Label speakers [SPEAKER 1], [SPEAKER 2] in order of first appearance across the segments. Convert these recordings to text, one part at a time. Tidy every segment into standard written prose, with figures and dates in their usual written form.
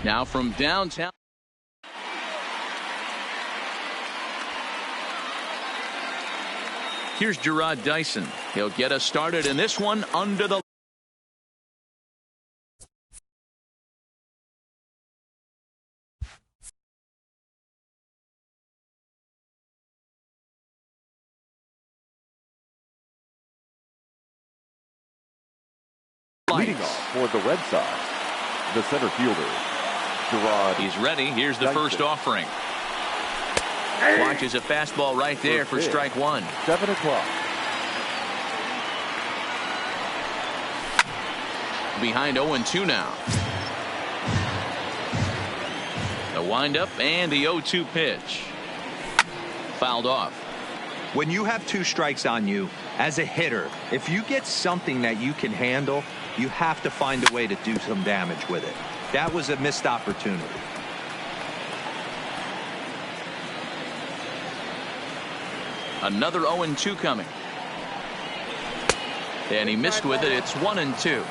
[SPEAKER 1] Now from downtown. Here's Gerard Dyson. He'll get us started in this one under the
[SPEAKER 2] leading off for the Red Sox, the center fielder, Gerard.
[SPEAKER 1] He's ready. Here's the first offering. Watches a fastball right there for strike one.
[SPEAKER 2] 7 o'clock.
[SPEAKER 1] Behind 0-2 now. The windup and the 0-2 pitch. Fouled off.
[SPEAKER 3] When you have 2 strikes on you, as a hitter, if you get something that you can handle, you have to find a way to do some damage with it. That was a missed opportunity.
[SPEAKER 1] Another 0-2 coming. And he missed with it. It's 1-2.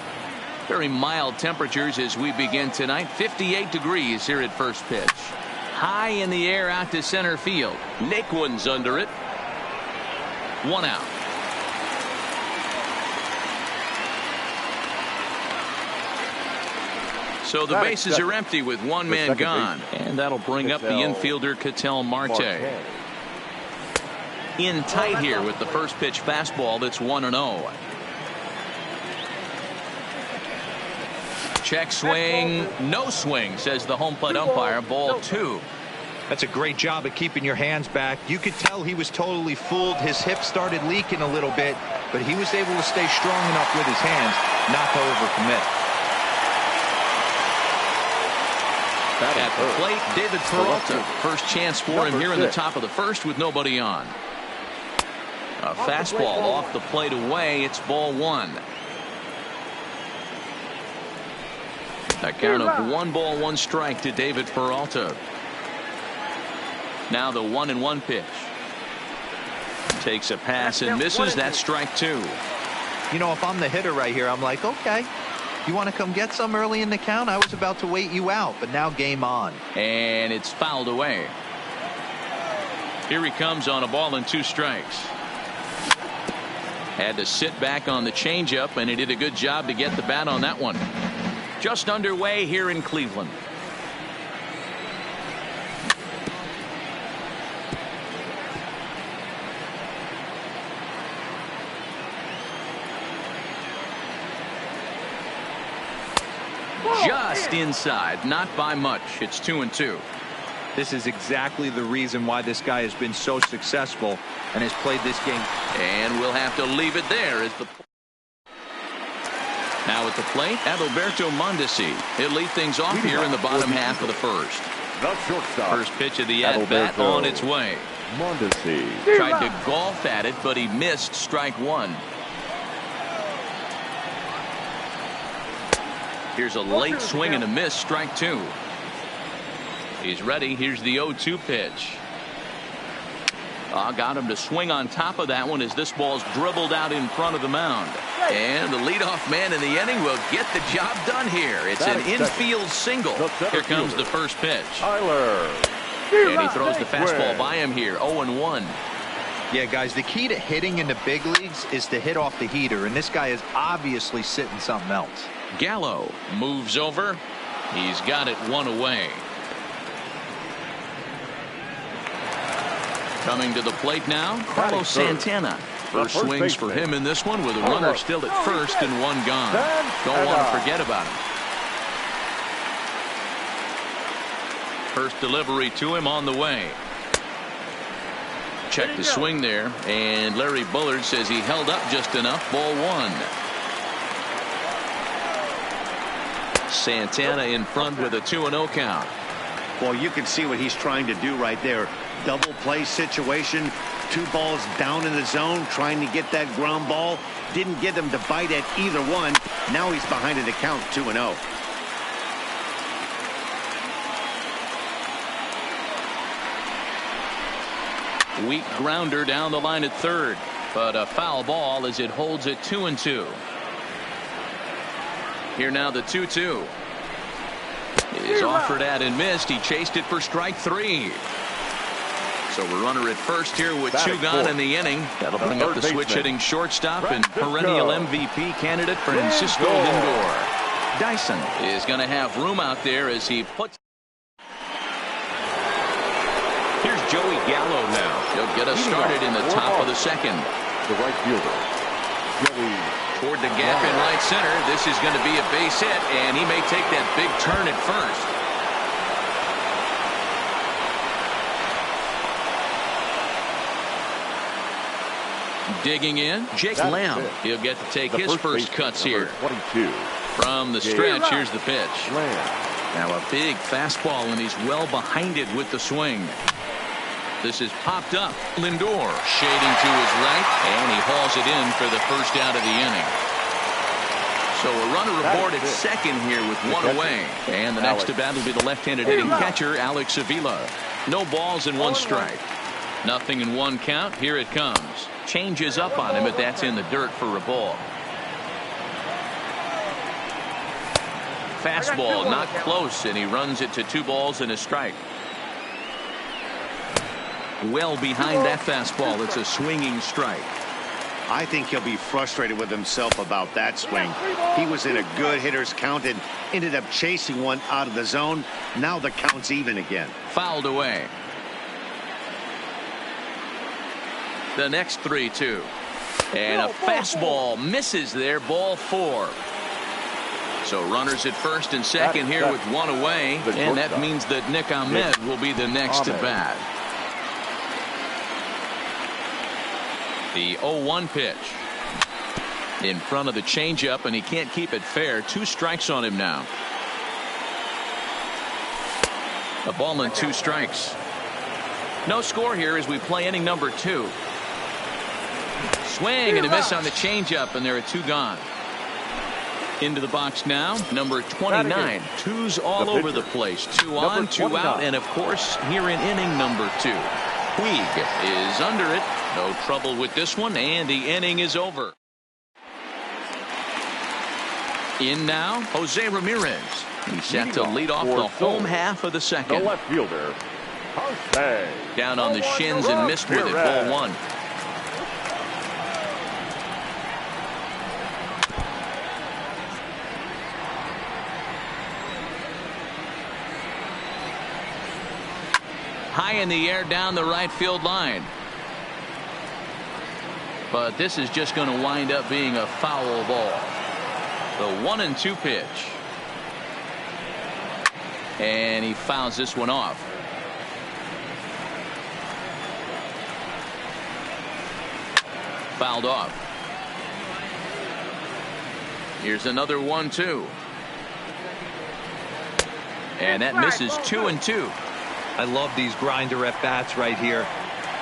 [SPEAKER 1] Very mild temperatures as we begin tonight. 58 degrees here at first pitch. High in the air out to center field. Naquin's under it. 1 out. So the bases are empty with one man gone. And that'll bring up the infielder Ketel Marte. In tight here with the first pitch fastball that's 1-0. Check swing, no swing, says the home plate umpire. Ball 2.
[SPEAKER 3] That's a great job of keeping your hands back. You could tell he was totally fooled. His hip started leaking a little bit, but he was able to stay strong enough with his hands not to overcommit.
[SPEAKER 1] At the plate, David Peralta. First chance for him here in the top of the first with nobody on. A fastball off the plate away. It's ball 1. A count of 1-1 strike to David Peralta. Now the 1-1 pitch. Takes a pass and misses. That's strike 2.
[SPEAKER 3] You know, if I'm the hitter right here, I'm like, okay, you want to come get some early in the count? I was about to wait you out, but now game on.
[SPEAKER 1] And it's fouled away. Here he comes on a ball and 2 strikes. Had to sit back on the changeup, and he did a good job to get the bat on that one. Just underway here in Cleveland. Just inside, not by much. It's 2-2.
[SPEAKER 3] This is exactly the reason why this guy has been so successful and has played this game.
[SPEAKER 1] And we'll have to leave it there as the now at the plate, Adalberto Mondesi. He'll lead things off here in the bottom half of the first.
[SPEAKER 2] The shortstop.
[SPEAKER 1] First pitch of the at-bat on its way.
[SPEAKER 2] Mondesi.
[SPEAKER 1] Tried to golf at it, but he missed strike 1. Here's a late swing and a miss, strike 2. He's ready. Here's the 0-2 pitch. Got him to swing on top of that one as this ball's dribbled out in front of the mound. And the leadoff man in the inning will get the job done here. It's an infield single. Here comes the first pitch.
[SPEAKER 2] Tyler.
[SPEAKER 1] And he throws the fastball by him here. 0-1.
[SPEAKER 3] Yeah, guys, the key to hitting in the big leagues is to hit off the heater, and this guy is obviously sitting something else.
[SPEAKER 1] Gallo moves over. He's got it 1 away. Coming to the plate now, Carlos Santana. First swings for him in this one with a runner still at first and 1 gone. Don't want to forget about him. First delivery to him on the way. Check the swing there, and Larry Bullard says he held up just enough. Ball 1. Santana in front with a 2-0 count.
[SPEAKER 4] Well, you can see what he's trying to do right there. Double play situation. 2 balls down in the zone, trying to get that ground ball. Didn't get him to bite at either one. Now he's behind in the count, 2-0.
[SPEAKER 1] Weak grounder down the line at third, but a foul ball as it holds it 2-2. Here now the 2-2. is offered at and missed. He chased it for strike 3. So a runner at first here with 2 gone in the inning. That'll bring up the switch-hitting shortstop and perennial MVP candidate Francisco Lindor. Dyson is going to have room out there as he puts. Here's Joey Gallo now. He'll get us started in the top of the second.
[SPEAKER 2] The right fielder, Joey.
[SPEAKER 1] Toward the gap in right center. This is going to be a base hit, and he may take that big turn at first. Digging in, Jake Lamb. He'll get to take his first cuts here.
[SPEAKER 2] 22.
[SPEAKER 1] From the stretch, here's the pitch. Now a big fastball, and he's well behind it with the swing. This is popped up. Lindor shading to his right, and he hauls it in for the first out of the inning. So a runner aboard at second here with 1 away. And the next to bat will be the left-handed hitting catcher, Alex Avila. No balls and 1 strike. Nothing in 1 count. Here it comes. Changes up on him, but that's in the dirt for a ball. Fastball not close, and he runs it to 2 balls and a strike. Well behind that fastball. It's a swinging strike.
[SPEAKER 4] I think he'll be frustrated with himself about that swing. He was in a good hitter's count and ended up chasing one out of the zone. Now the count's even again.
[SPEAKER 1] Fouled away. The next 3-2. And a fastball misses there. Ball 4. So runners at first and second here with 1 away. And that means that Nick Ahmed will be the next at bat. The 0-1 pitch. In front of the changeup, and he can't keep it fair. 2 strikes on him now. A ball and 2 strikes. No score here as we play inning number 2. Swing and a miss on the changeup, and there are 2 gone. Into the box now, number 29. 2's all over the place. 2 on, 2 out, and of course here in inning number 2. Puig is under it. No trouble with this one, and the inning is over. In now, Jose Ramirez. He's set to lead off the home half of the second.
[SPEAKER 2] The left fielder, Jose.
[SPEAKER 1] Down on the shins and missed with it. Ball 1. High in the air down the right field line. But this is just going to wind up being a foul ball. The 1-2 pitch. And he fouls this one off. Fouled off. Here's another 1-2. And that misses 2-2.
[SPEAKER 3] I love these grinder at bats right here.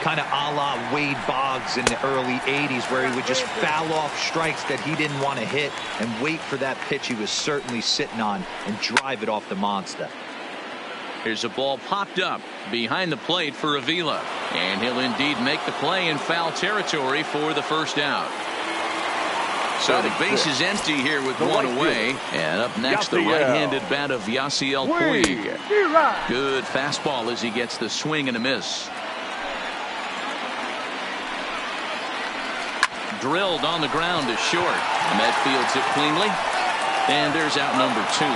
[SPEAKER 3] Kind of a la Wade Boggs in the early 80s, where he would just foul off strikes that he didn't want to hit and wait for that pitch he was certainly sitting on and drive it off the monster.
[SPEAKER 1] Here's a ball popped up behind the plate for Avila, and he'll indeed make the play in foul territory for the first out. So the base is empty here with 1 away. And up next, the right-handed bat of Yasiel Puig. Good fastball as he gets the swing and a miss. Drilled on the ground to short. And that fields it cleanly. And there's out number 2.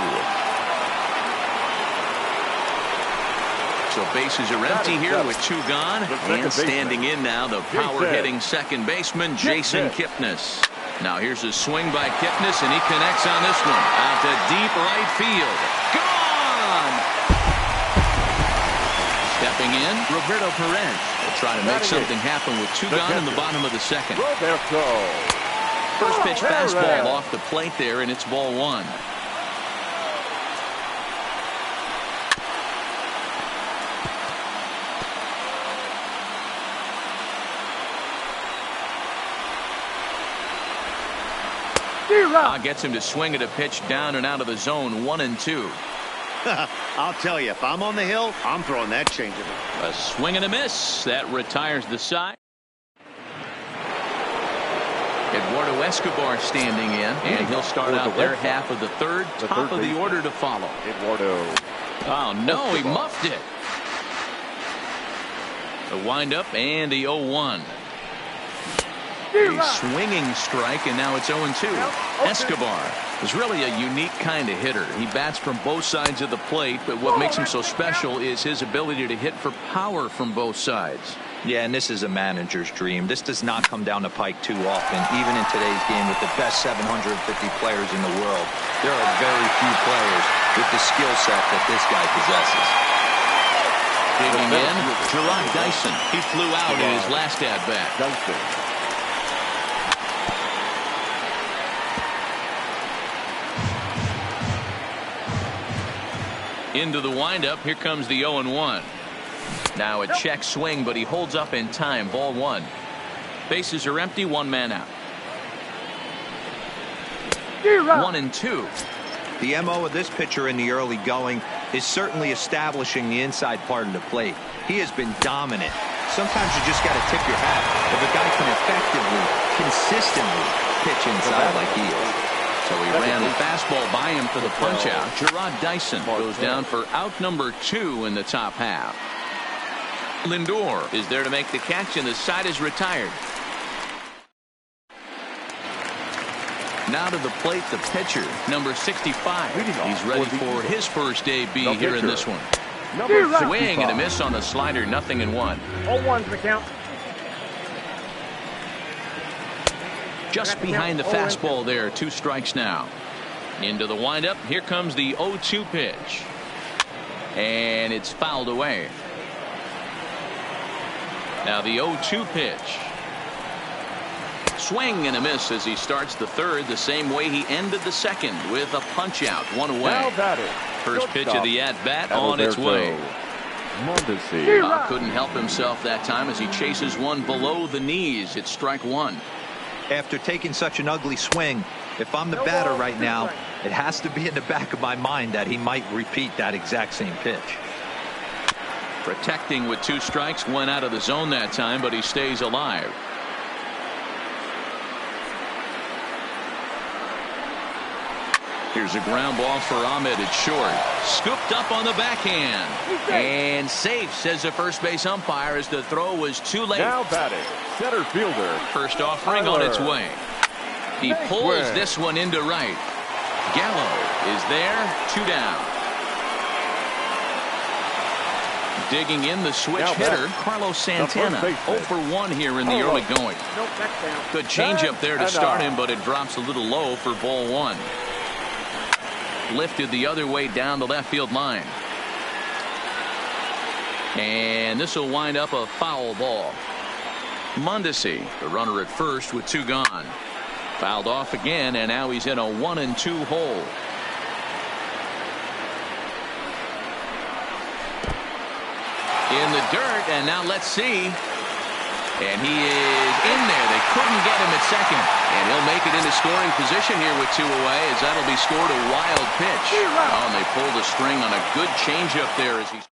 [SPEAKER 1] So bases are empty here with 2 gone. And standing in now, the power-hitting second baseman, Jason Kipnis. Now here's a swing by Kipnis, and he connects on this one. Out to deep right field. Gone! Stepping in, Roberto Perez will try to make something happen with 2 gone in the bottom of the second. First pitch fastball off the plate there, and it's ball 1. Gets him to swing at a pitch down and out of the zone. 1-2.
[SPEAKER 4] I'll tell you, if I'm on the hill, I'm throwing that changeup.
[SPEAKER 1] A swing and a miss. That retires the side. Eduardo Escobar standing in, and he'll start out their half of the third. Top of the order to follow.
[SPEAKER 2] Eduardo.
[SPEAKER 1] Oh, no, he muffed it. The windup and the 0-1. A swinging strike, and now it's 0-2. Escobar is really a unique kind of hitter. He bats from both sides of the plate, but what makes him so special is his ability to hit for power from both sides.
[SPEAKER 3] Yeah, and this is a manager's dream. This does not come down the pike too often, even in today's game with the best 750 players in the world. There are very few players with the skill set that this guy possesses.
[SPEAKER 1] Digging in, Gerard Dyson. He flew out in his last at-bat. Into the windup. Here comes the 0-1. Now a check swing, but he holds up in time. Ball 1. Bases are empty. 1 man out. 1-2.
[SPEAKER 3] The MO of this pitcher in the early going is certainly establishing the inside part of the plate. He has been dominant. Sometimes you just got to tip your hat if a guy can effectively, consistently pitch inside like he is.
[SPEAKER 1] So he ran the fastball by him for the punch out. Gerard Dyson goes down for out number 2 in the top half. Lindor is there to make the catch, and the side is retired. Now to the plate, the pitcher, number 65. He's ready for his first debut here in this one. Swing and a miss on the slider, 0-1.
[SPEAKER 5] 0-1's the count.
[SPEAKER 1] Just behind the fastball there, 2 strikes now. Into the windup, here comes the 0-2 pitch. And it's fouled away. Now the 0-2 pitch. Swing and a miss as he starts the third, the same way he ended the second, with a punch out, 1 away. First pitch of the at-bat on its way. Couldn't help himself that time as he chases one below the knees. It's strike 1.
[SPEAKER 3] After taking such an ugly swing, if I'm the batter right now, it has to be in the back of my mind that he might repeat that exact same pitch.
[SPEAKER 1] Protecting with 2 strikes, went out of the zone that time, but he stays alive. Here's a ground ball for Ahmed at short. Scooped up on the backhand. And safe, says the first base umpire, as the throw was too late.
[SPEAKER 2] Now batting, center fielder.
[SPEAKER 1] First offering on its way. He pulls this one into right. Gallo is there, 2 down. Digging in the switch hitter, Carlos Santana. 0 for 1 here in the early going. Good changeup there to start him, but it drops a little low for ball 1. Lifted the other way down the left field line. And this will wind up a foul ball. Mondesi, the runner at first with 2 gone. Fouled off again, and now he's in a 1-2 hole. In the dirt, and now let's see. And he is in there. They couldn't get him at second. And he'll make it into scoring position here with 2 away, as that'll be scored a wild pitch. Oh, and they pulled the string on a good changeup there as he's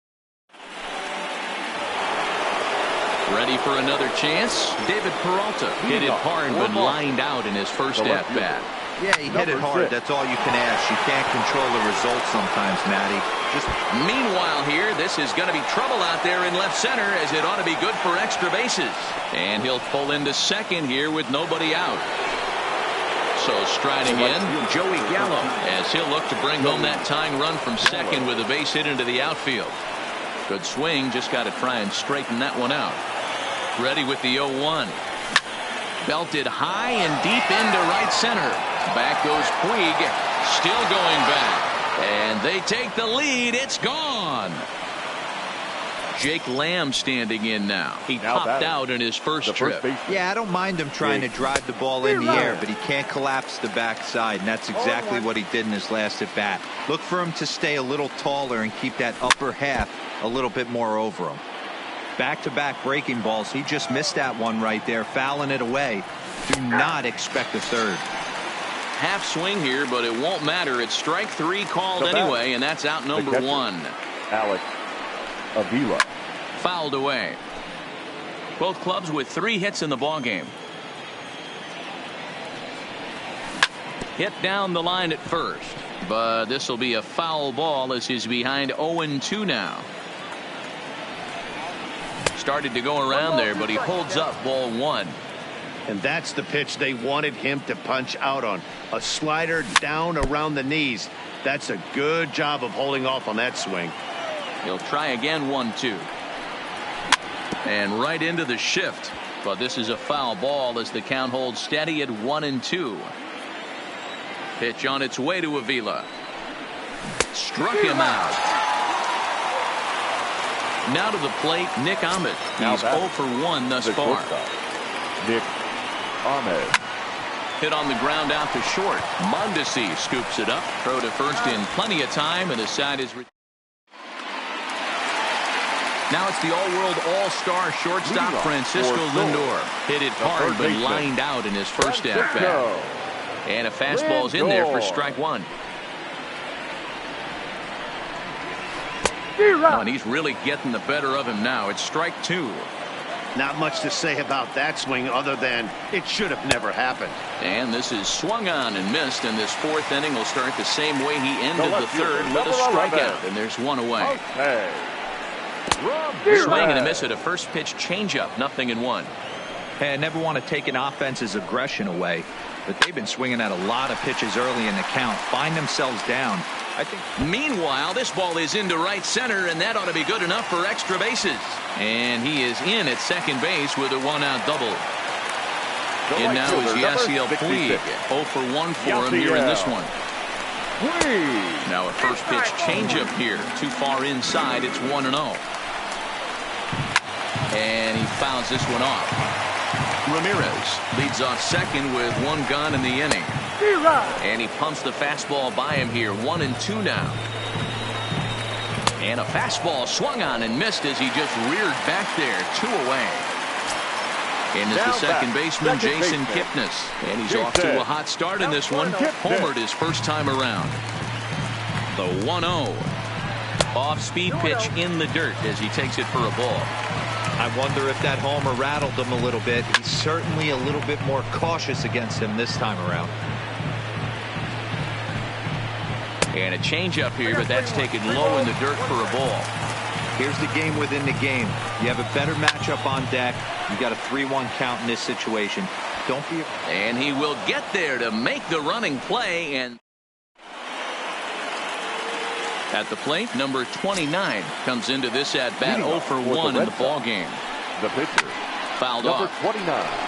[SPEAKER 1] ready for another chance. David Peralta hit it hard but lined out in his first at-bat.
[SPEAKER 3] Yeah, he hit it hard. That's all you can ask. You can't control the results sometimes, Matty.
[SPEAKER 1] Meanwhile here, this is going to be trouble out there in left center, as it ought to be good for extra bases. And he'll pull into second here with nobody out. So striding in, Joey Gallo, as he'll look to bring home that tying run from second with a base hit into the outfield. Good swing, just got to try and straighten that one out. Ready with the 0-1. Belted high and deep into right center. Back goes Puig, still going back. And they take the lead. It's gone. Jake Lamb standing in now. He popped out in his first trip.
[SPEAKER 3] Yeah, I don't mind him trying to drive the ball in the air, but he can't collapse the backside, and that's exactly what he did in his last at bat. Look for him to stay a little taller and keep that upper half a little bit more over him. Back-to-back breaking balls. He just missed that one right there, fouling it away. Do not expect a third.
[SPEAKER 1] Half swing here, but it won't matter. It's strike 3 called anyway, and that's out number 1.
[SPEAKER 2] Alex Avila.
[SPEAKER 1] Fouled away. Both clubs with 3 hits in the ballgame. Hit down the line at first, but this will be a foul ball as he's behind 0-2 now. Started to go around there, but he holds up ball one.
[SPEAKER 4] And that's the pitch they wanted him to punch out on. A slider down around the knees. That's a good job of holding off on that swing.
[SPEAKER 1] He'll try again, 1-2. And right into the shift. But this is a foul ball as the count holds steady at 1-2. Pitch on its way to Avila. Struck him out. Now to the plate, Nick Ahmed. He's 0 for 1 thus far.
[SPEAKER 2] Nick Ahmed.
[SPEAKER 1] Hit on the ground out to short. Mondesi scoops it up. Throw to first in plenty of time, and the side is. Now it's the all-world all-star shortstop Francisco Lindor. Hit it hard, but lined out in his first at-bat. And a fastball's in there for strike one. Oh, and he's really getting the better of him now. It's strike two.
[SPEAKER 4] Not much to say about that swing other than it should have never happened.
[SPEAKER 1] And this is swung on and missed, and this fourth inning will start the same way he ended the third with a strikeout, and there's one away. Swing and a miss at a first pitch changeup, 0-1.
[SPEAKER 3] Hey, I never want to take an offense's aggression away, but they've been swinging at a lot of pitches early in the count. Find themselves down. I think.
[SPEAKER 1] Meanwhile, this ball is into right center, and that ought to be good enough for extra bases. And he is in at second base with a one-out double. And now is Yasiel Puig. 0 for 1 for him here in this one. Now a first pitch changeup here. Too far inside. It's 1-0. And he fouls this one off. Ramirez leads off second with one gone in the inning. And he pumps the fastball by him here. 1-2 now. And a fastball swung on and missed as he just reared back there. 2 away. And is the second baseman, Jason Kipnis. And he's off to a hot start in this one. Homered his first time around. The 1-0. Off-speed pitch in the dirt as he takes it for a ball.
[SPEAKER 3] I wonder if that homer rattled him a little bit. He's certainly a little bit more cautious against him this time around.
[SPEAKER 1] And a changeup here, but that's taken low in the dirt for a ball.
[SPEAKER 3] Here's the game within the game. You have a better matchup on deck. You got a 3-1 count in this situation. Don't be.
[SPEAKER 1] And he will get there to make the running play. And at the plate, number 29 comes into this at bat 0 for 1 in the ball game.
[SPEAKER 2] The pitcher,
[SPEAKER 1] fouled
[SPEAKER 2] number
[SPEAKER 1] off.
[SPEAKER 2] 29.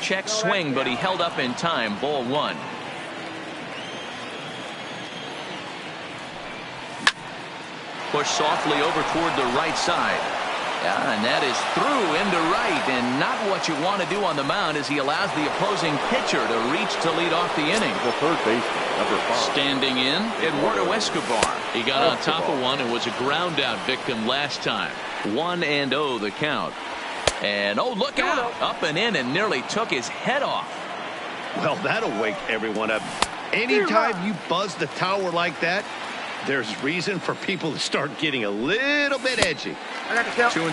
[SPEAKER 1] Check swing, but he held up in time. Ball one. Push softly over toward the right side. Yeah, and that is through into right, and not what you want to do on the mound as he allows the opposing pitcher to reach to lead off the inning.
[SPEAKER 2] The third baseman, number 5.
[SPEAKER 1] Standing in, Eduardo Escobar. He got on top of one and was a ground out victim last time. 1-0 the count. And oh, look out, up and in, and nearly took his head off.
[SPEAKER 4] Well, that'll wake everyone up. Anytime you buzz the tower like that, there's reason for people to start getting a little bit edgy.
[SPEAKER 1] 2-2.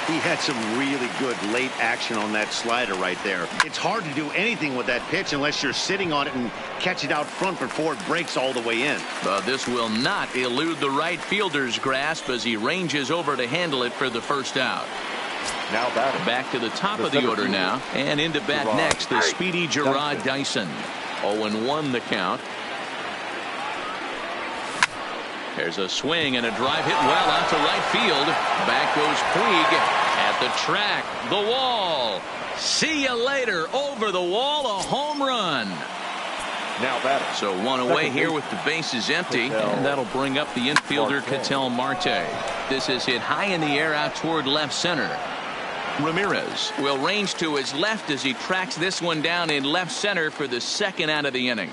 [SPEAKER 4] He had some really good late action on that slider right there. It's hard to do anything with that pitch unless you're sitting on it and catch it out front before it breaks all the way in.
[SPEAKER 1] But this will not elude the right fielder's grasp as he ranges over to handle it for the first out.
[SPEAKER 2] Now batting.
[SPEAKER 1] Back to the top of the order now, and into bat next the speedy Gerard Dyson. 0-1 the count. There's a swing and a drive hit well out to right field. Back goes Puig at the track, the wall. See you later. Over the wall, a home run.
[SPEAKER 2] Now batting.
[SPEAKER 1] So one away here with the bases empty, and that'll bring up the infielder Ketel Marte. This is hit high in the air out toward left center. Ramirez will range to his left as he tracks this one down in left center for the second out of the inning.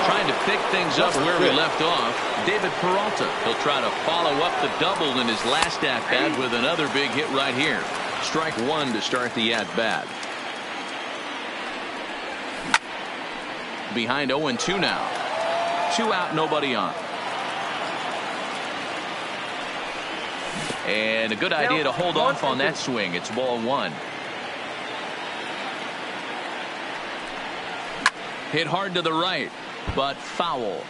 [SPEAKER 1] Trying to pick things up where we left off, David Peralta. He'll try to follow up the double in his last at-bat with another big hit right here. Strike one to start the at-bat. Behind 0-2 now. 2 out, nobody on. And a good idea to hold off on that swing. It's ball one. Hit hard to the right, but foul.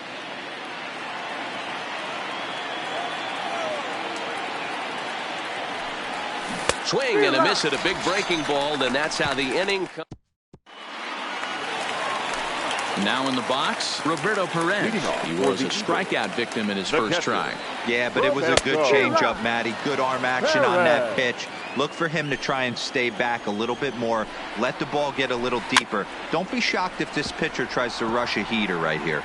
[SPEAKER 1] Swing and a miss at a big breaking ball, and that's how the inning comes. Now in the box, Roberto Perez. He was a strikeout victim in his first try.
[SPEAKER 3] Yeah, but it was a good changeup, Matty. Good arm action on that pitch. Look for him to try and stay back a little bit more. Let the ball get a little deeper. Don't be shocked if this pitcher tries to rush a heater right here.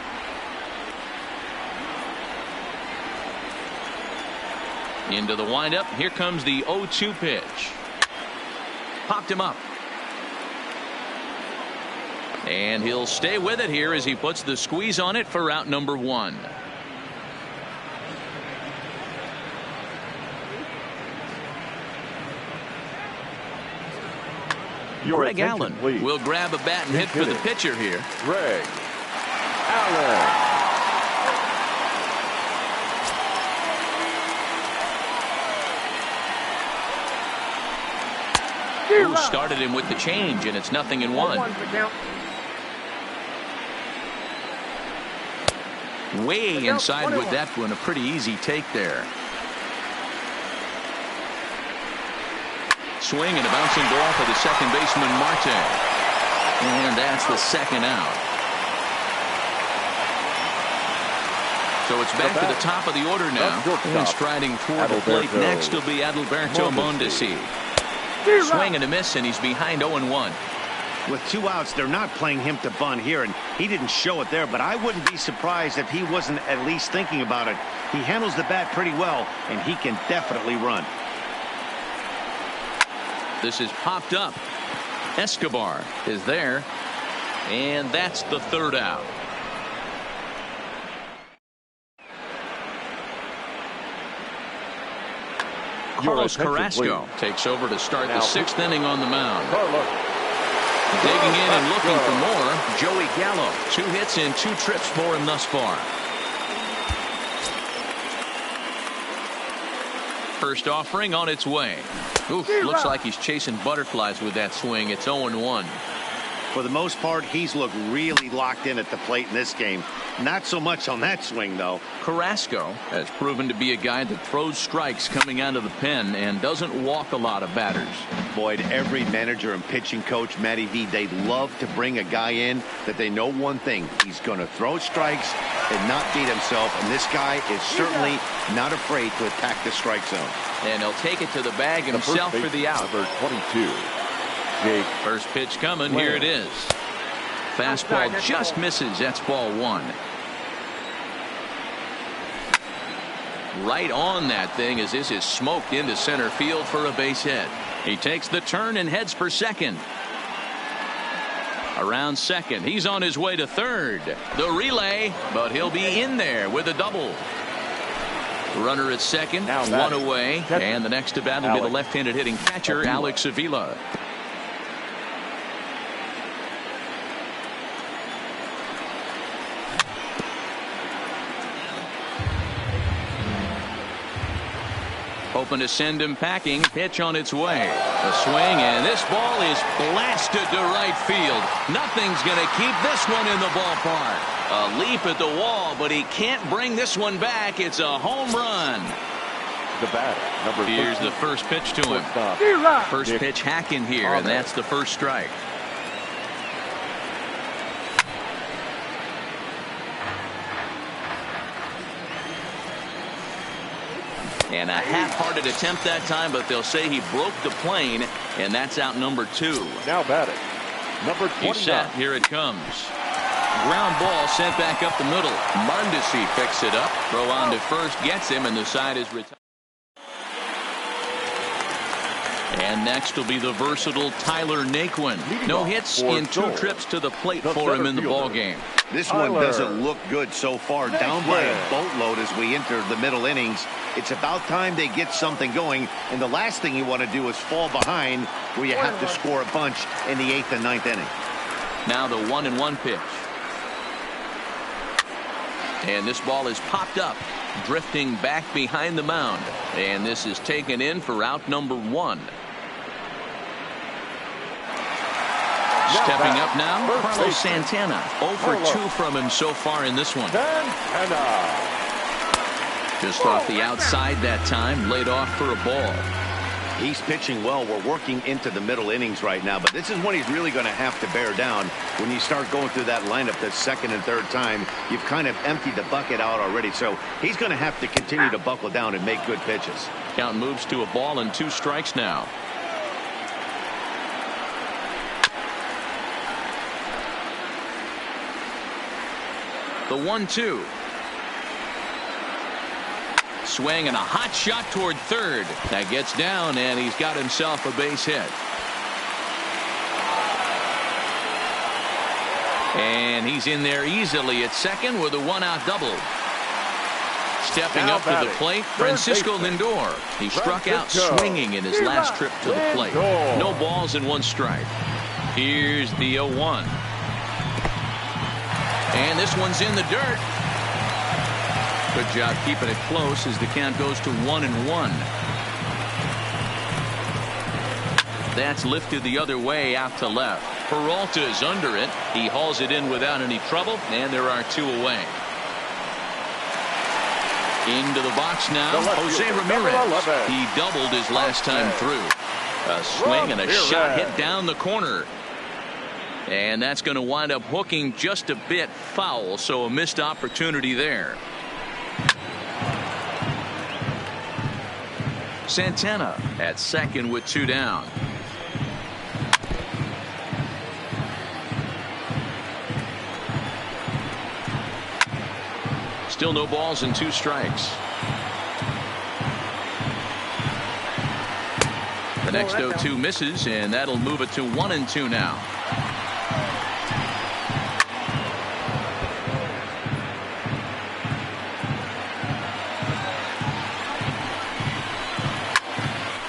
[SPEAKER 1] Into the windup. Here comes the 0-2 pitch. Popped him up. And he'll stay with it here as he puts the squeeze on it for out number one. Greg Allen will grab a bat and hit for the pitcher here.
[SPEAKER 2] Greg Allen.
[SPEAKER 1] Who started him with the change, and it's 0-1. Way inside with that one. A pretty easy take there. Swing and a bouncing ball for the second baseman, Marte. And that's the second out. So it's back to the top of the order now. And striding toward the plate next will be Adalberto Mondesi. Swing and a miss, and he's behind 0-1.
[SPEAKER 4] With 2 outs, they're not playing him to bunt here, and he didn't show it there, but I wouldn't be surprised if he wasn't at least thinking about it. He handles the bat pretty well, and he can definitely run.
[SPEAKER 1] This is popped up. Escobar is there, and that's the third out. Carlos Carrasco takes over to start the 6th inning on the mound. Digging in and looking for more, Joey Gallo. 2 hits and 2 trips for him thus far. First offering on its way. Oof, looks like he's chasing butterflies with that swing. It's 0-1.
[SPEAKER 4] For the most part, he's looked really locked in at the plate in this game. Not so much on that swing, though.
[SPEAKER 1] Carrasco has proven to be a guy that throws strikes coming out of the pen and doesn't walk a lot of batters.
[SPEAKER 4] Boyd, every manager and pitching coach, Matty V, they love to bring a guy in that they know one thing. He's going to throw strikes and not beat himself, and this guy is certainly not afraid to attack the strike zone.
[SPEAKER 1] And he'll take it to the bag himself for the out.
[SPEAKER 2] Number 22.
[SPEAKER 1] First pitch coming. Here it is. Fastball just misses. That's ball one. Right on that thing as this is smoked into center field for a base hit. He takes the turn and heads for second. Around second. He's on his way to third. The relay, but he'll be in there with a double. Runner at second, one away, and the next to bat will be the left-handed hitting catcher, Alex Avila. Hoping to send him packing. Pitch on its way. A swing, and this ball is blasted to right field. Nothing's going to keep this one in the ballpark. A leap at the wall, but he can't bring this one back. It's a home run.
[SPEAKER 2] The batter, number 13.
[SPEAKER 1] Here's the first pitch to him. First pitch hacking here, and that's the first strike. And a half-hearted attempt that time, but they'll say he broke the plane, and that's out number 2.
[SPEAKER 2] Now batting, number 29.
[SPEAKER 1] He's set. Here it comes. Ground ball sent back up the middle. Mondesi picks it up. Throw on to first, gets him, and the side is retired. And next will be the versatile Tyler Naquin. No hits in 2 trips to the plate for him in the ballgame.
[SPEAKER 4] This one doesn't look good so far. Down by a boatload as we enter the middle innings. It's about time they get something going, and the last thing you want to do is fall behind where you have to score a bunch in the 8th and 9th inning.
[SPEAKER 1] Now the 1-1 pitch. And this ball is popped up. drifting back behind the mound. And this is taken in for out number 1. Stepping up now, Carlos Santana. 0 for 2 from him so far in this one. Just off the outside that time, laid off for a ball.
[SPEAKER 4] He's pitching well. We're working into the middle innings right now, but this is when he's really going to have to bear down. When you start going through that lineup that second and third time, you've kind of emptied the bucket out already. So he's going to have to continue to buckle down and make good pitches.
[SPEAKER 1] Count moves to a ball and 2 strikes now. The 1-2. Swing and a hot shot toward third. That gets down, and he's got himself a base hit. And he's in there easily at second with a 1-out double. Stepping up to the plate, Francisco Lindor. He struck out swinging in his last trip to the plate. No balls and 1 strike. Here's the 0-1. And this one's in the dirt. Good job keeping it close as the count goes to 1-1. That's lifted the other way out to left. Peralta's under it. He hauls it in without any trouble, and there are 2 away. Into the box now, Jose Ramirez. He doubled his last time through. A swing and a shot hit down the corner. And that's going to wind up hooking just a bit foul, so a missed opportunity there. Santana at second with 2 down. Still no balls and 2 strikes. The next 0-2 misses, and that'll move it to 1-2 now.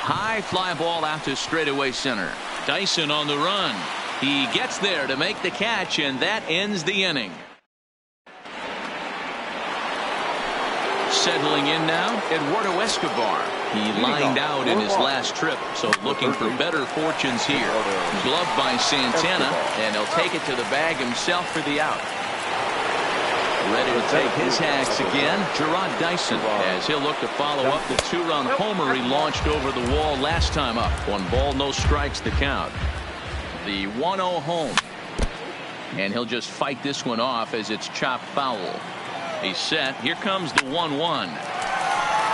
[SPEAKER 1] High fly ball out to straightaway center. Dyson on the run. He gets there to make the catch, and that ends the inning. Settling in now, Eduardo Escobar. He lined out in his last trip, so looking for better fortunes here. Gloved by Santana, and he'll take it to the bag himself for the out. Ready to take his hacks again, Gerard Dyson, as he'll look to follow up the 2-run homer he launched over the wall last time up. 1 ball, no strikes to count. The 1-0 home. And he'll just fight this one off as it's chopped foul. He's set. Here comes the 1-1.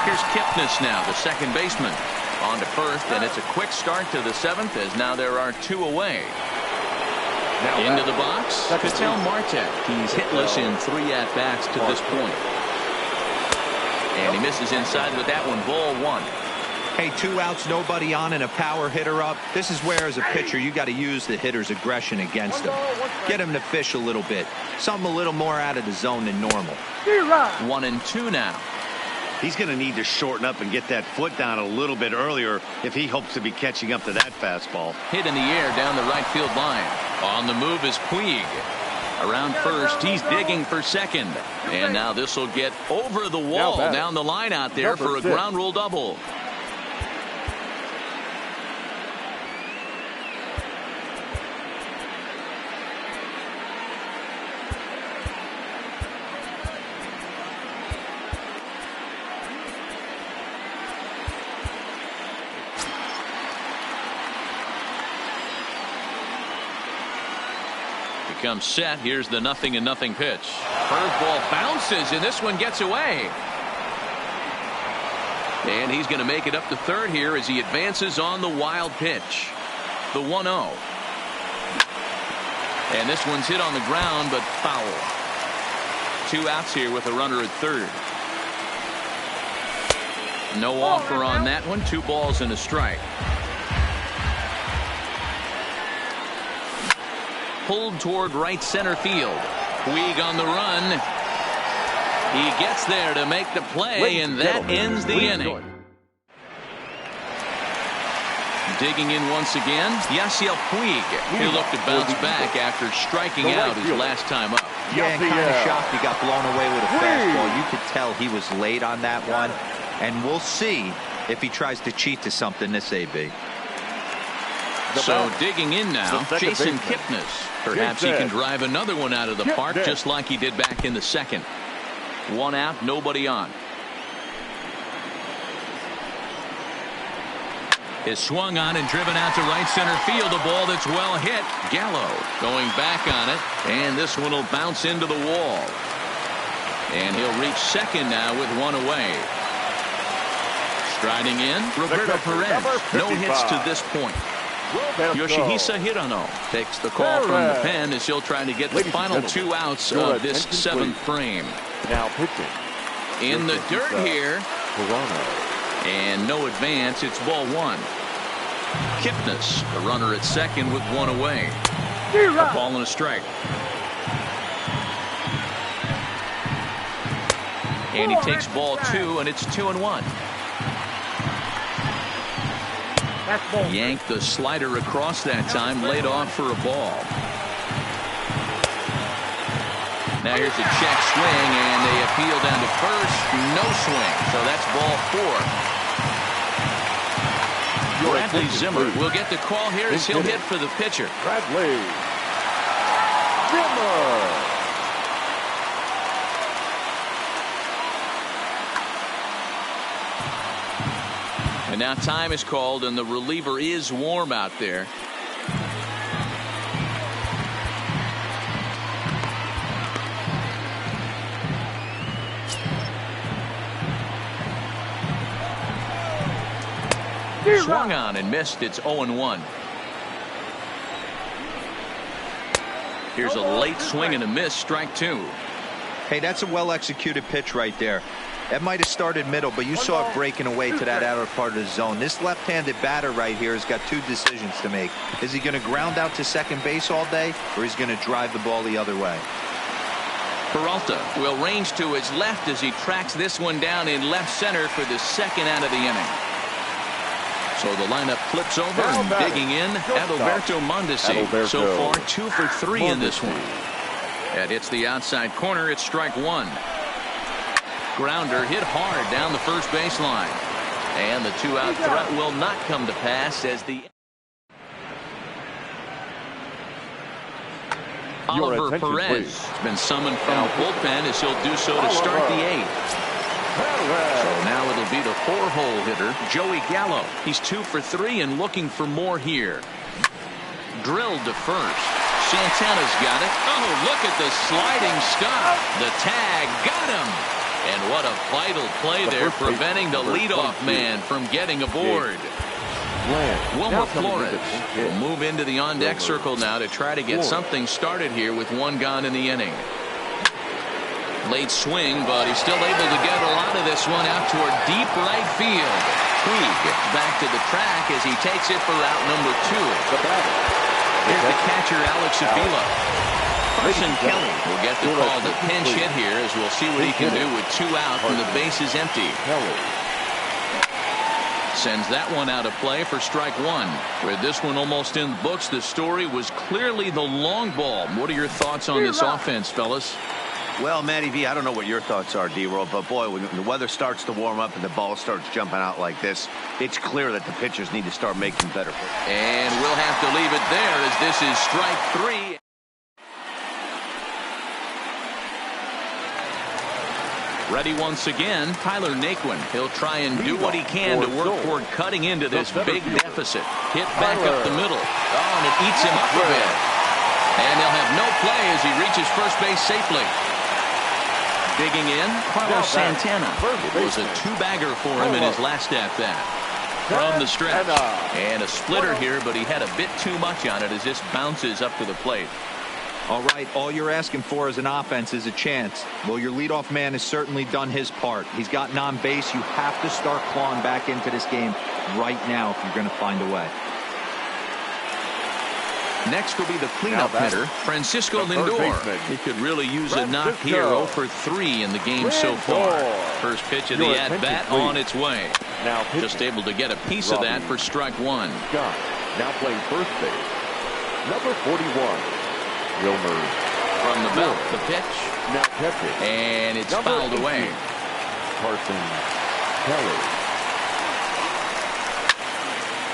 [SPEAKER 1] Here's Kipnis now, the second baseman. On to first, and it's a quick start to the 7th as now there are 2 away. Into the box, Ketel Marte. He's hitless in 3 at-bats to this point. And he misses inside with that one, ball 1.
[SPEAKER 3] Hey, 2 outs, nobody on, and a power hitter up. This is where, as a pitcher, you got to use the hitter's aggression against him. Get him to fish a little bit. Something a little more out of the zone than normal.
[SPEAKER 1] 1-2 now.
[SPEAKER 4] He's going to need to shorten up and get that foot down a little bit earlier if he hopes to be catching up to that fastball.
[SPEAKER 1] Hit in the air down the right field line. On the move is Puig. Around first, he's digging for second. And now this will get over the wall down the line out there for a ground rule double. Comes set. Here's the 0-0 pitch. Curveball bounces, and this one gets away. And he's going to make it up to third here as he advances on the wild pitch. The 1-0. And this one's hit on the ground, but foul. 2 outs here with a runner at third. No offer on that one. 2 balls and a strike. Pulled toward right center field. Puig on the run. He gets there to make the play, and that ends the inning. Digging in once again, Yasiel Puig. He looked to bounce back after striking out his last time up.
[SPEAKER 3] Yeah, and kind of shocked he got blown away with a fastball. You could tell he was late on that one. And we'll see if he tries to cheat to something this AB.
[SPEAKER 1] So digging in now, Jason Kipnis. Perhaps he can drive another one out of the park just like he did back in the second. One out, nobody on. Is swung on and driven out to right center field. A ball that's well hit. Gallo going back on it. And this one will bounce into the wall. And he'll reach second now with one away. Striding in, Roberto Perez. No hits to this point. Yoshihisa Hirano takes the call from the pen as he'll try to get the final 2 outs of this 7th frame.
[SPEAKER 2] Now pitching.
[SPEAKER 1] In the dirt here. And no advance. It's ball 1. Kipnis, the runner at second with one away. A ball and a strike. And he takes ball 2, and it's 2-1. Yanked the slider across that time, laid off for a ball. Now here's a check swing, and they appeal down to first. No swing, so that's ball 4. Bradley Zimmer will get the call here as he'll hit for the pitcher.
[SPEAKER 2] Bradley Zimmer.
[SPEAKER 1] And now time is called, and the reliever is warm out there. Swung on and missed. It's 0-1. Here's a late swing and a miss. Strike 2.
[SPEAKER 3] Hey, that's a well-executed pitch right there. That might have started middle, but you saw it breaking away to that outer part of the zone. This left-handed batter right here has got 2 decisions to make. Is he going to ground out to second base all day, or is he going to drive the ball the other way?
[SPEAKER 1] Peralta will range to his left as he tracks this one down in left center for the 2nd out of the inning. So the lineup flips over and digging in, Adalberto Mondesi. So far 2 for 3 in this one. That hits the outside corner. It's strike 1. Grounder hit hard down the first baseline. And the 2-out threat will not come to pass as the Oliver Perez has been summoned from the bullpen as he'll do so to start the 8th. So now it'll be the 4-hole hitter, Joey Gallo. He's 2 for 3 and looking for more here. Drilled to first. Santana's got it. Oh, look at the sliding stop. The tag got him. And what a vital play there, preventing the leadoff man from getting aboard. Wilmer Flores will move into the on-deck circle now to try to get something started here with 1 gone in the inning. Late swing, but he's still able to get a lot of this one out toward deep right field. Puig back to the track as he takes it for route number 2. Here's the catcher, Alex Avila. Carson Kelly will get the call to pinch hit here as we'll see what he can do with 2 out and the base is empty. Sends that one out of play for strike 1. With this one almost in the books, the story was clearly the long ball. What are your thoughts on this offense, fellas?
[SPEAKER 4] Well, Matty V, I don't know what your thoughts are, D-Roll, but boy, when the weather starts to warm up and the ball starts jumping out like this, it's clear that the pitchers need to start making better plays.
[SPEAKER 1] And we'll have to leave it there as this is strike 3. Ready once again, Tyler Naquin. He'll try and do what he can to work toward cutting into this big deficit. Hit back up the middle. Oh, and it eats him up a bit. And he'll have no play as he reaches first base safely. Digging in, Carlos Santana. It was a 2-bagger for him in his last at-bat. From the stretch. And a splitter here, but he had a bit too much on it as this bounces up to the plate.
[SPEAKER 3] All right, all you're asking for as an offense is a chance. Well, your leadoff man has certainly done his part. He's gotten on base. You have to start clawing back into this game right now if you're going to find a way.
[SPEAKER 1] Next will be the cleanup hitter, Francisco Lindor. He could really use a knock here. 0 for 3 in the game so far. First pitch of the at-bat on its way.
[SPEAKER 2] Now
[SPEAKER 1] Just able to get a piece of that for strike one.
[SPEAKER 2] Scott, now playing first base. Number 41, Wilmer.
[SPEAKER 1] From the belt, the pitch.
[SPEAKER 2] Now catching.
[SPEAKER 1] And it's
[SPEAKER 2] Number
[SPEAKER 1] fouled
[SPEAKER 2] 18,
[SPEAKER 1] away.
[SPEAKER 2] Carson Kelly.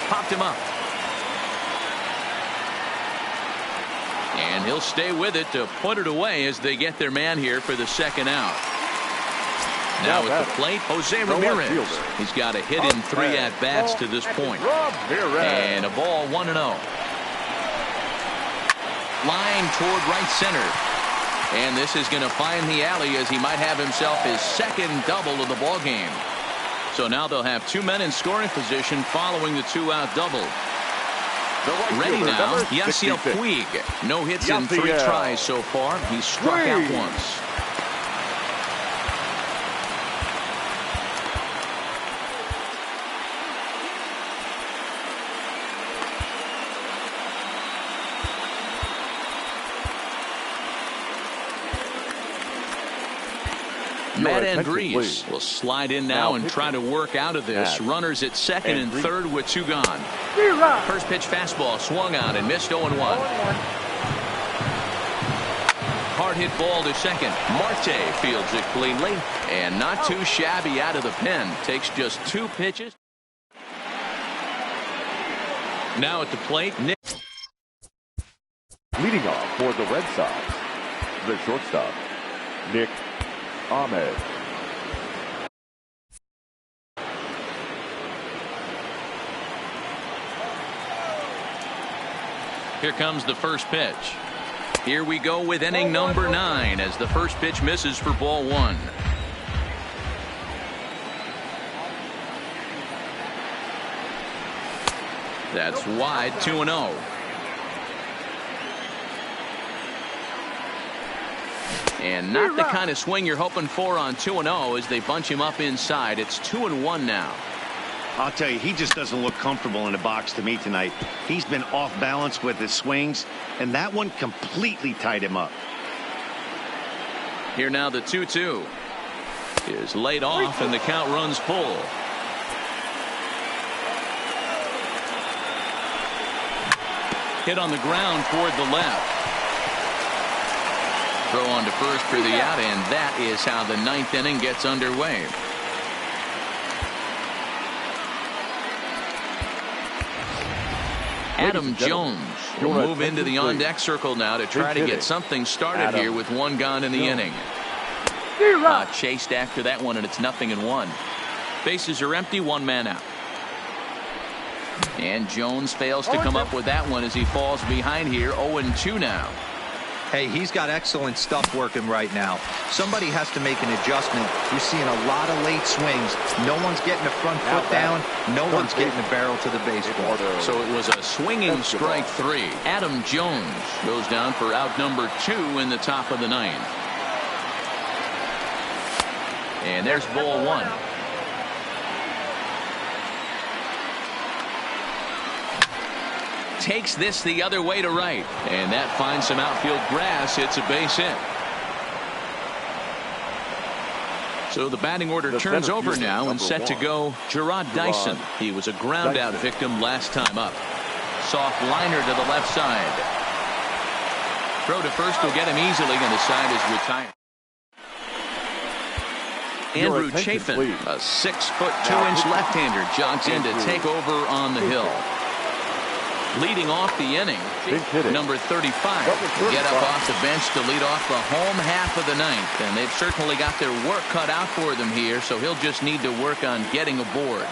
[SPEAKER 1] Popped him up. And he'll stay with it to put it away as they get their man here for the second out. Now at the plate, Jose Ramirez. He's got a hit in 3 at-bats to this point. And a ball 1-0. Line toward right center. And this is going to find the alley as he might have himself his second double of the ball game. So now they'll have 2 men in scoring position following the 2-out double. Ready now, Yasiel Puig. No hits in 3 tries so far. He's struck out once. Matt Andrees will slide in now and try to work out of this. Runners at second and third with 2 gone. First pitch fastball swung on and missed 0-1. Hard hit ball to second. Marte fields it cleanly and not too shabby out of the pen. Takes just 2 pitches. Now at the plate, Nick.
[SPEAKER 2] Leading off for the Red Sox, the shortstop, Nick Ahmed.
[SPEAKER 1] Here comes the first pitch. Here we go with inning number 9 as the first pitch misses for ball 1. That's wide, 2-0. And not the kind of swing you're hoping for on 2-0 as they bunch him up inside. It's 2-1 now.
[SPEAKER 4] I'll tell you, he just doesn't look comfortable in the box to me tonight. He's been off balance with his swings, and that one completely tied him up.
[SPEAKER 1] Here now the 2-2 is laid off and the count runs full. Hit on the ground toward the left. Throw on to first for the out, and that is how the 9th inning gets underway. Adam Jones will move into the on-deck circle now to try to get something started here with 1 gone in the inning. Chased after that one, and it's 0-1. Bases are empty, 1 man out. And Jones fails to come up with that one as he falls behind here, 0-2 now.
[SPEAKER 3] Hey, he's got excellent stuff working right now. Somebody has to make an adjustment. You're seeing a lot of late swings. No one's getting the front foot down. No one's getting the barrel to the baseball.
[SPEAKER 1] So it was a swinging strike 3. Adam Jones goes down for out number 2 in the top of the 9th. And there's ball 1. Takes this the other way to right, and that finds some outfield grass. It's a base hit. So the batting order turns over now and set to go Gerard Dyson. He was a ground out victim last time up. Soft liner to the left side. Throw to first will get him easily, and the side is retired. Andrew Chafin, a 6'2" left-hander, jogs in to take over on the hill. Leading off the inning, number 35 will get up off the bench to lead off the home half of the 9th, and they've certainly got their work cut out for them here, so he'll just need to work on getting aboard.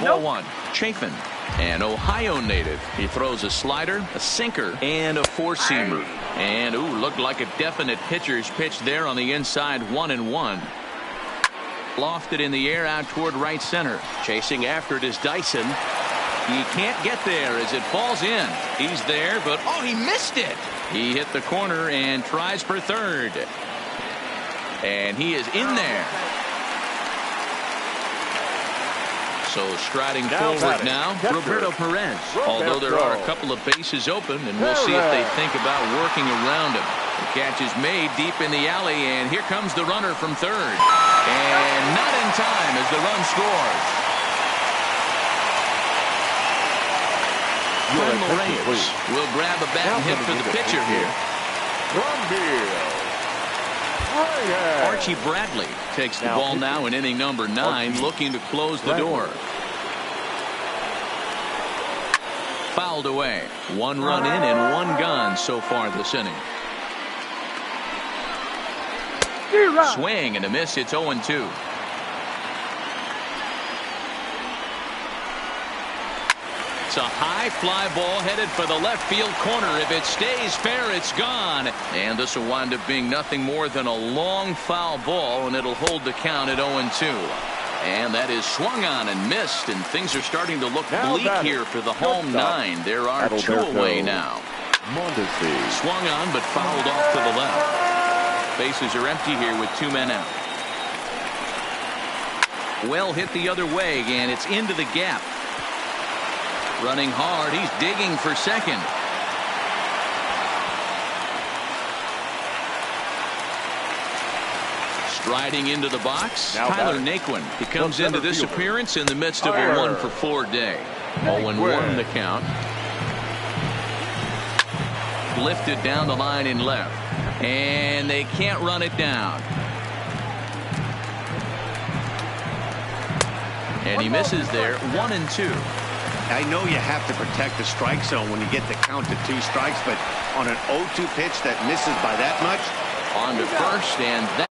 [SPEAKER 1] Ball 1, Chafin, an Ohio native. He throws a slider, a sinker, and a 4-seamer. And looked like a definite pitcher's pitch there on the inside, 1-1. Lofted in the air out toward right center. Chasing after it is Dyson. He can't get there as it falls in. He's there, but he missed it. He hit the corner and tries for third. And he is in there. So striding forward now, Roberto Perez. Although there are a couple of bases open, and we'll see if they think about working around him. The catch is made deep in the alley, and here comes the runner from third. And not in time as the run scores. Final Reyes will grab a bat and hit for the pitcher here. Archie Bradley takes the ball now in inning number 9, looking to close the door. Fouled away. 1 run in and 1 gone so far this inning. Swing and a miss. It's 0-2. It's a high fly ball headed for the left field corner. If it stays fair, it's gone. And this will wind up being nothing more than a long foul ball, and it'll hold the count at 0-2. And that is swung on and missed, and things are starting to look bleak here for the home 9. There are 2 away now. Swung on but fouled off to the left. Bases are empty here with 2 men out. Well hit the other way, and it's into the gap. Running hard, he's digging for second. Striding into the box, Tyler Naquin. He comes into this appearance in the midst of a 1-for-4 day. 0-1 the count. Lifted down the line in left. And they can't run it down. And he misses there. 1-2.
[SPEAKER 4] I know you have to protect the strike zone when you get the count to 2 strikes, but on an 0-2 pitch that misses by that much.
[SPEAKER 1] On to first, and that